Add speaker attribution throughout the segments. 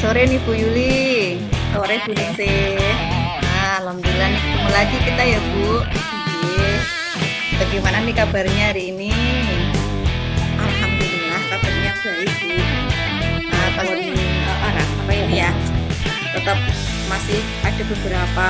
Speaker 1: sore nih Bu Yuli.
Speaker 2: Sore Bu Ningsih.
Speaker 1: Alhamdulillah nih ketemu lagi kita ya Bu.
Speaker 2: Nggih.
Speaker 1: Bagaimana nih kabarnya hari ini?
Speaker 2: Alhamdulillah kabarnya baik Bu. Walaupun tetap masih ada beberapa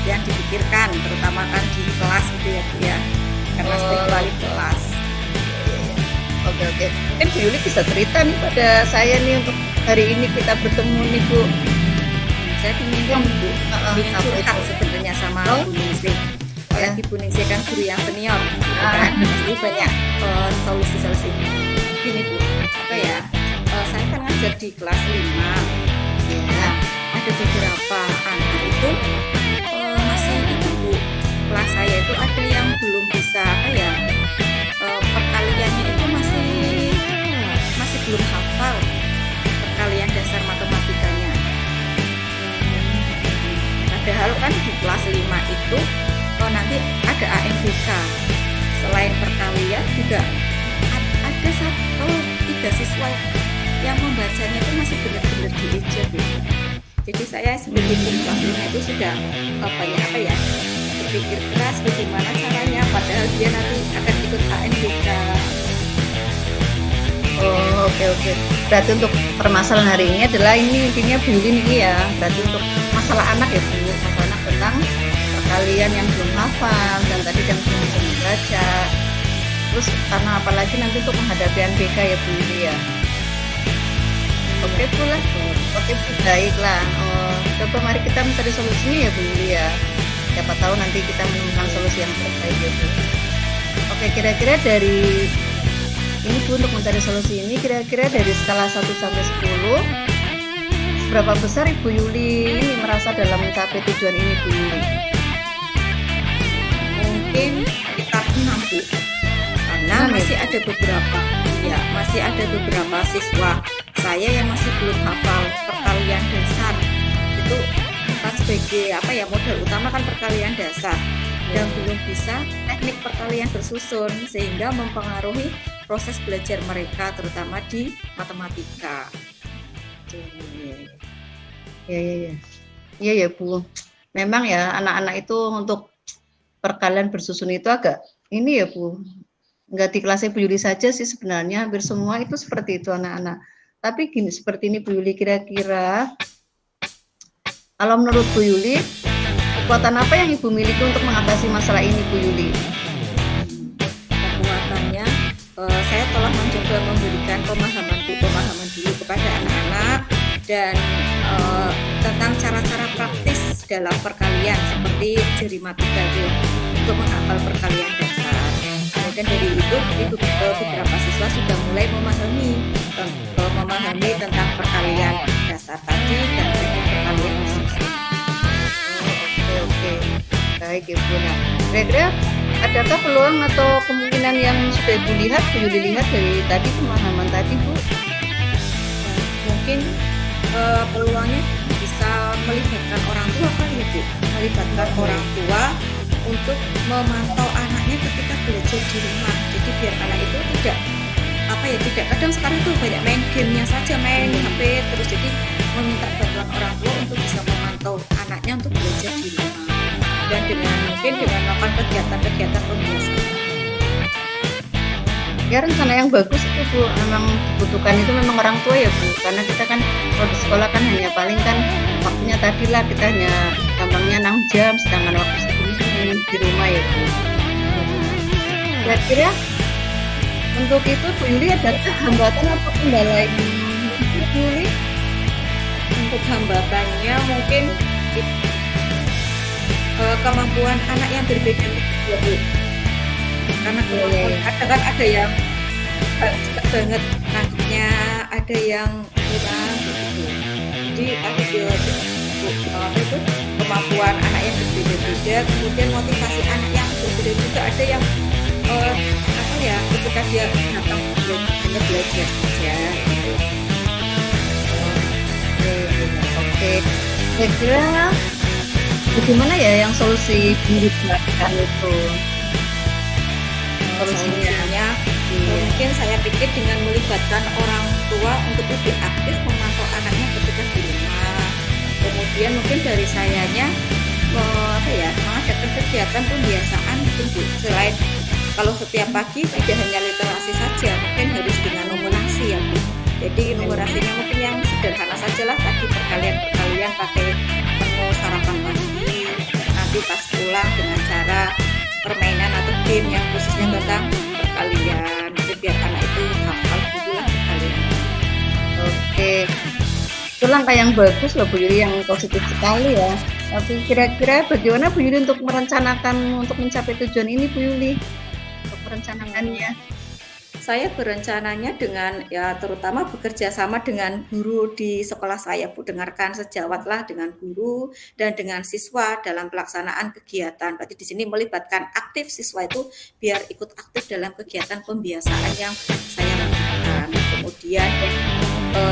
Speaker 2: yang dipikirkan, terutama kan di kelas gitu ya Bu ya. Karena sebagai wali kelas.
Speaker 1: Oke. Mungkin Bu Yuli bisa cerita nih pada saya nih untuk hari ini kita bertemu nih Bu.
Speaker 2: Saya ingin Bu, ingin curhat sebenarnya sama Bu Ningsih. Apalagi Bu Ningsih kan guru yang senior, gitu kan. Jadi banyak solusi-solusi. Gini Bu, saya kan ngajar di kelas 5. Nah, ada beberapa anak itu masih itu Bu. Kelas saya itu ada yang belum bisa perkaliannya itu masih belum hafal perkalian dasar matematikanya. Padahal kan di kelas 5 itu nanti ada AMBK. Selain perkalian juga ada 3 siswa yang membacanya itu masih benar-benar dieja Bu. Jadi saya sebagai guru kelas 5 itu sudah berpikir keras bagaimana caranya, padahal dia nanti akan ikut AMBK.
Speaker 1: Oke. Berarti untuk permasalahan hari ini adalah ini intinya Bu Yuli nih ya. Berarti untuk masalah anak ya Bu, masalah anak tentang perkalian yang belum hafal dan tadi yang belum bisa membaca. Terus karena apalagi nanti untuk menghadapi AMBK ya Bu Yuli ya. Oke Bu, baiklah. Coba mari kita mencari solusinya ya Bu Yuli ya. Siapa tahu nanti kita menemukan solusi yang terbaik ya Bu. Oke, kira-kira dari ini Bu, untuk mencari solusi ini kira-kira dari skala 1 sampai 10 seberapa besar Ibu Yuli ini merasa dalam mencapai tujuan ini Bu Yuli?
Speaker 2: Mungkin sekitar 6 Bu. Karena masih ada beberapa siswa saya yang masih belum hafal perkalian dasar. Itu sebagai modal utama kan perkalian dasar, dan belum bisa teknik perkalian bersusun sehingga mempengaruhi proses belajar mereka terutama di matematika.
Speaker 1: Iya ya Bu. Memang ya anak-anak itu untuk perkalian bersusun itu agak ini ya Bu. Enggak di kelas Bu Yuli saja sih sebenarnya, hampir semua itu seperti itu anak-anak. Tapi gini, seperti ini Bu Yuli, kira-kira kalau menurut Bu Yuli, kekuatan apa yang Ibu miliki untuk mengatasi masalah ini Bu Yuli?
Speaker 2: Kekuatannya, saya telah mencoba memberikan pemahaman dulu kepada anak-anak dan tentang cara-cara praktis dalam perkalian seperti jari mati gayung untuk menghafal perkalian dasar. Kemudian dari itu beberapa siswa sudah mulai memahami tentang perkalian dasar tadi dan teknik perkalian bersusun.
Speaker 1: Oke. Baik Ibu. Nah, kira-kira adakah peluang atau kemungkinan yang sudah Ibu Yuli lihat dari tadi pemahaman tadi Bu?
Speaker 2: Mungkin peluangnya bisa melibatkan orang tua kali ya Bu. Melibatkan orang tua untuk memantau anaknya ketika belajar di rumah. Jadi biar anak itu tidak kadang sekarang tuh banyak main gamenya saja, main HP terus, jadi meminta bantuan orang tua untuk bisa memantau anaknya untuk belajar di rumah dan dengan melakukan kegiatan-kegiatan pembiasaan.
Speaker 1: Ya, rencana yang bagus itu Bu, memang butuhkan itu memang orang tua ya Bu, karena kita kan kalau di sekolah kan hanya paling kan waktunya tadi lah, kita hanya gampangnya 6 jam, sedangkan waktu sebelumnya di rumah ya Bu. Kira-kira untuk itu Bu Yuli ada hambatan atau kendala Bu Yuli?
Speaker 2: Untuk hambatannya mungkin kemampuan anak yang berbeda-beda Bu. Karena kadang ada yang cepat banget nangkepnya, ada yang kurang gitu. Jadi kemampuan anak yang berbeda-beda, kemudian motivasi anak yang berbeda juga, ada yang ketika dia datang hanya belajar saja gitu.
Speaker 1: Oke. Kira-kira bagaimana ya yang solusi diberikan itu?
Speaker 2: Solusinya mungkin saya pikir dengan melibatkan orang tua untuk lebih aktif memantau anaknya ketika ada di rumah. Kemudian mungkin dari sayanya mengadakan kegiatan pembiasaan mungkin Bu. Selain kalau setiap pagi tidak hanya literasi saja, mungkin harus dengan numerasi ya Bu. Jadi numerasinya mungkin yang sederhana sajalah, tadi perkalian pakai menu sarapan pagi, nanti pas pulang dengan cara permainan atau game yang khususnya tentang perkalian. Jadi biar anak itu hafal gitulah perkalian.
Speaker 1: Oke, itu langkah yang bagus loh Bu Yuli, yang positif sekali ya. Tapi kira-kira bagaimana Bu Yuli untuk merencanakan untuk mencapai tujuan ini Bu Yuli? Untuk merencanakannya?
Speaker 2: Saya berencananya dengan ya terutama bekerja sama dengan guru di sekolah saya Bu, dengarkan sejawatlah dengan guru dan dengan siswa dalam pelaksanaan kegiatan. Berarti di sini melibatkan aktif siswa itu biar ikut aktif dalam kegiatan pembiasaan yang saya lakukan. Kemudian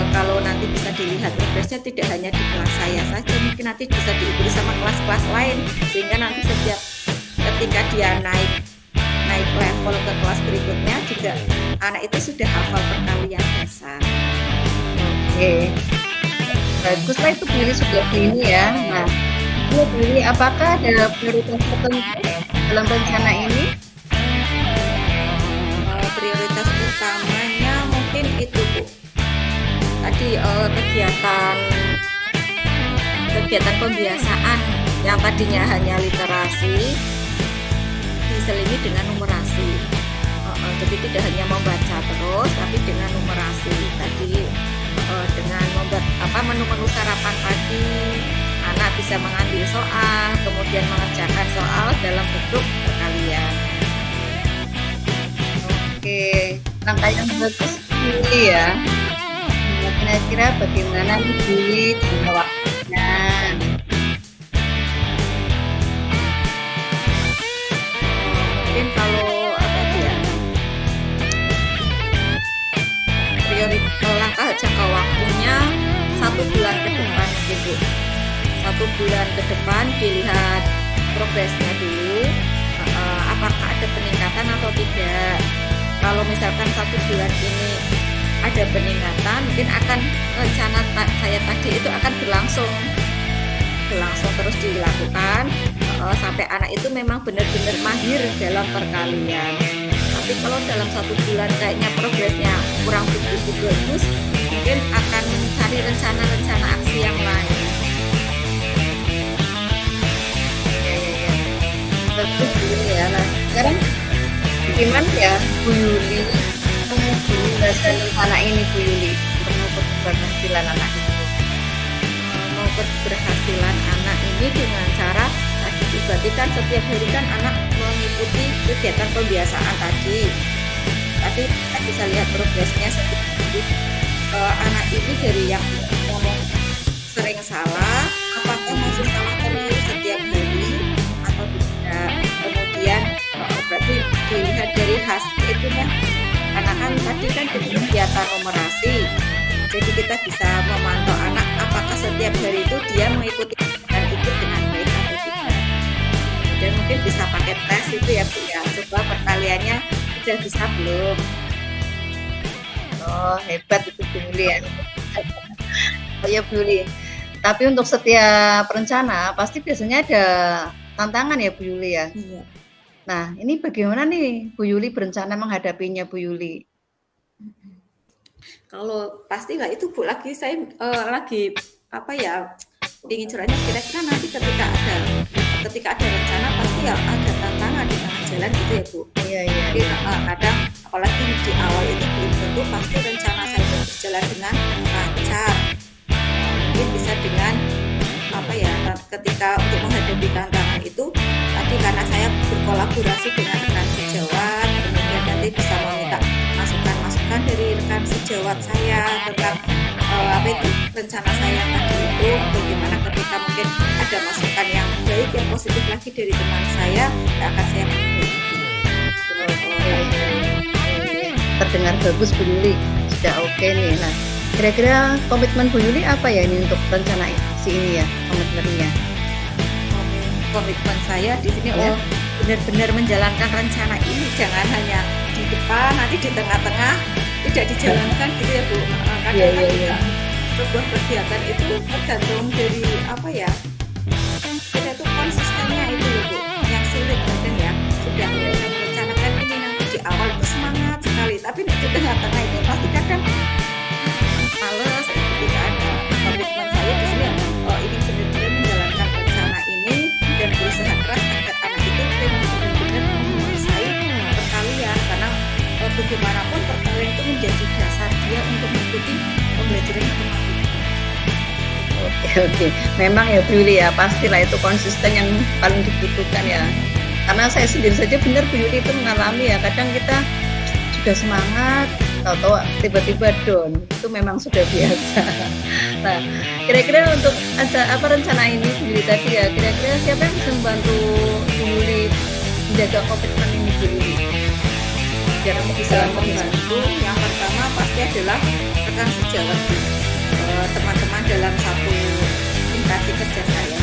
Speaker 2: kalau nanti bisa dilihat progresnya tidak hanya di kelas saya saja, mungkin nanti bisa diikuti sama kelas-kelas lain, sehingga nanti setiap ketika dia naik level ke kelas berikutnya juga anak itu sudah hafal perkalian dasar.
Speaker 1: Oke, baguslah itu Bu Yuli sudah ini ya. Nah, Bu Yuli, apakah ada prioritas tertentu dalam rencana ini?
Speaker 2: Prioritas utamanya mungkin itu Bu. Tadi kegiatan pembiasaan yang tadinya hanya literasi diselingi dengan numerasi. Jadi tidak hanya membaca terus, tapi dengan numerasi. Tadi dengan membuat menu-menu sarapan pagi, anak bisa mengambil soal, kemudian mengerjakan soal dalam bentuk perkalian.
Speaker 1: Oke, langkah yang bagus ini ya. Kira-kira bagaimana nih Bu Yuli jangka waktunya?
Speaker 2: Mungkin kalau langkah jangka waktunya 1 bulan ke depan gitu. 1 bulan ke depan dilihat progresnya dulu, apakah ada peningkatan atau tidak. Kalau misalkan 1 bulan ini ada peningkatan, mungkin akan rencana saya tadi itu akan berlangsung terus dilakukan sampai anak itu memang benar-benar mahir dalam perkalian. Tapi kalau dalam 1 bulan kayaknya progresnya kurang begitu bagus, mungkin akan mencari rencana-rencana aksi yang lain.
Speaker 1: Ya. Bagus Bu Yuli ya. Nah, sekarang gimana ya Bu Yuli menjelaskan rencana ini Bu Yuli untuk mengukur keberhasilan anak itu?
Speaker 2: Mengukur keberhasilan anak ini dengan cara berarti kan setiap hari kan anak mengikuti kegiatan pembiasaan tadi kita bisa lihat progresnya anak ini dari yang ngomong sering salah, apakah masih salah terus setiap hari atau tidak. Kemudian berarti dilihat dari hasil itu kan, karena kan tadi kan kegiatan numerasi, jadi kita bisa memantau anak apakah setiap hari itu dia mengikuti dan ikut dengan baik atau tidak. Dan mungkin bisa pakai tes itu ya Bu ya, coba perkaliannya udah bisa belum.
Speaker 1: Oh, hebat itu Bu Yuli ya. Oh ya Bu Yuli, tapi untuk setiap rencana pasti biasanya ada tantangan ya Bu Yuli ya.
Speaker 2: Iya.
Speaker 1: Nah, ini bagaimana nih Bu Yuli berencana menghadapinya Bu Yuli?
Speaker 2: Kalau pastilah itu Bu, saya lagi ingin curhatnya, kira-kira nanti ketika ada rencana pasti ya ada tantangan di tengah jalan gitu ya Bu.
Speaker 1: Iya.
Speaker 2: Jadi kadang apalagi di awal itu belum tentu pasti rencana saya itu berjalan dengan lancar. Mungkin bisa dengan ketika untuk menghadapi tantangan itu tadi karena saya berkolaborasi dengan rekan sejawat, kemudian nanti bisa meminta masukan dari rekan sejawat saya tentang rencana saya tadi itu bagaimana, ketika mungkin ada masukan yang baik yang positif lagi dari teman saya akan saya pakai.
Speaker 1: Terdengar bagus Bu Yuli, sudah oke nih. Nah, kira-kira komitmen Bu Yuli apa ya ini untuk rencana ini ya, komitmennya?
Speaker 2: Komitmen saya di sini benar-benar menjalankan rencana ini, jangan hanya di depan, nanti di tengah-tengah tidak dijalankan gitu ya Bu. Kadang sebuah kegiatan itu tergantung dari apa ya, kita tuh konsistennya itu loh Bu, yang sulit kadang ya. Sudah kita merencanakan ini nanti di awal itu semangat sekali, tapi di tengah-tengah itu pasti kadang males gitu kan. Komitmen saya di sini ingin benar-benar menjalankan rencana ini dan berusaha keras agar anak itu benar-benar menguasai perkalian, karena bagaimanapun perkalian itu menjadi dasar dia untuk mengikuti pembelajaran matematika.
Speaker 1: Oke, oke. Memang ya Bu Yuli ya, pastilah itu konsisten yang paling dibutuhkan ya. Karena saya sendiri saja benar Bu Yuli itu mengalami ya, kadang kita sudah semangat, tahu-tahu tiba-tiba down. Itu memang sudah biasa. Nah, kira-kira untuk ada apa rencana ini Bu Yuli tadi ya, kira-kira siapa yang bisa membantu Bu Yuli menjaga komitmen ini Bu Yuli?
Speaker 2: Yang bisa membantu yang pertama pasti adalah rekan sejawat teman-teman dalam satu instansi kerja saya,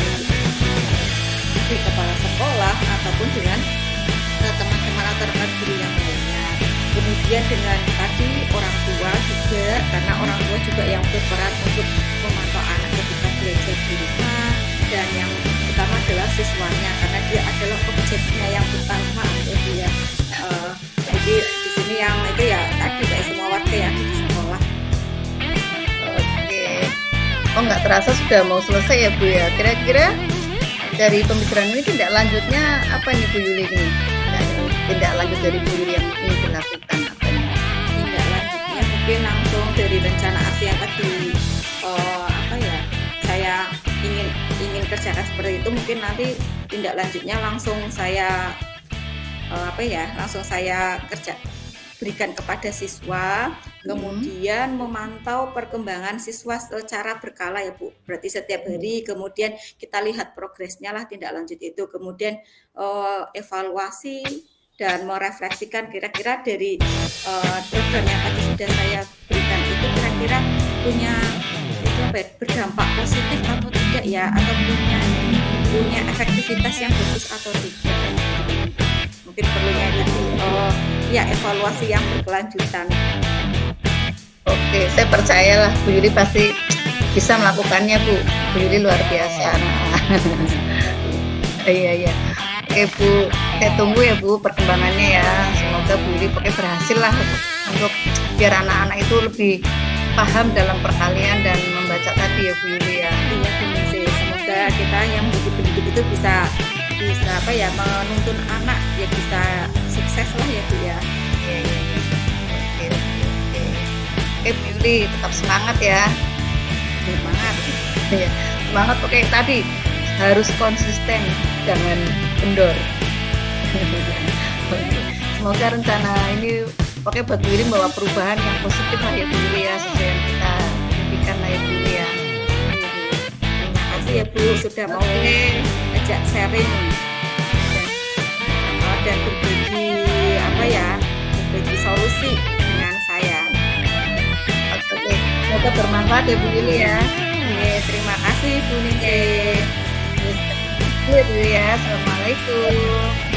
Speaker 2: di kepala sekolah ataupun dengan teman-teman atau rekan guru yang lainnya. Kemudian dengan tadi orang tua juga, karena orang tua juga yang berperan untuk memantau anak ketika belajar di rumah, dan yang utama adalah siswanya karena dia adalah objeknya yang utama ya Bu ya. Jadi di sini yang itu ya tadi kayak semua warga yang di sekolah.
Speaker 1: Oke. Oh nggak terasa sudah mau selesai ya Bu ya. Kira-kira dari pembicaraan ini tindak lanjutnya apa nih Bu Yuli ini? Tindak lanjut dari Bu Yuli yang ingin dilakukan apa nih?
Speaker 2: Tindak lanjutnya mungkin langsung dari rencana aksi yang tadi apa ya saya ingin kerjakan seperti itu, mungkin nanti tindak lanjutnya langsung saya langsung saya berikan kepada siswa, kemudian memantau perkembangan siswa secara berkala ya Bu. Berarti setiap hari, kemudian kita lihat progresnya lah tindak lanjut itu, kemudian evaluasi dan merefleksikan kira-kira dari program yang tadi sudah saya berikan itu kira-kira punya berdampak positif atau tidak ya, atau punya efektivitas yang bagus atau tidak. Mungkin perlunya ya evaluasi yang berkelanjutan.
Speaker 1: Oke, saya percayalah Bu Yuli pasti bisa melakukannya Bu. Bu Yuli luar biasa. Iya. Oke Bu, saya tunggu ya Bu perkembangannya ya. Semoga Bu Yuli pokoknya berhasil lah untuk biar anak-anak itu lebih paham dalam perkalian dan membaca tadi ya Bu Yuli ya.
Speaker 2: Iya Bu Ningsih, semoga kita yang menjadi pendidik itu bisa menuntun anak ya bisa sukses lah ya Bu ya. Oke Bu Yuli tetap semangat ya. Semangat.
Speaker 1: Ya, semangat oke tadi harus konsisten, jangan kendor. Semoga rencana ini pokoknya buat Bu Yuli membawa perubahan yang positif lah ya Bu Yuli ya, sesuai yang kita impikan lah ya Bu Yuli ya.
Speaker 2: Terima kasih ya Bu sudah mau ajak sharing dan berbagi solusi dengan saya.
Speaker 1: Oke, semoga bermanfaat ya Bu Yuli ya.
Speaker 2: Oke, terima kasih Bu Ningsih.
Speaker 1: Bu Yuli ya, assalamualaikum.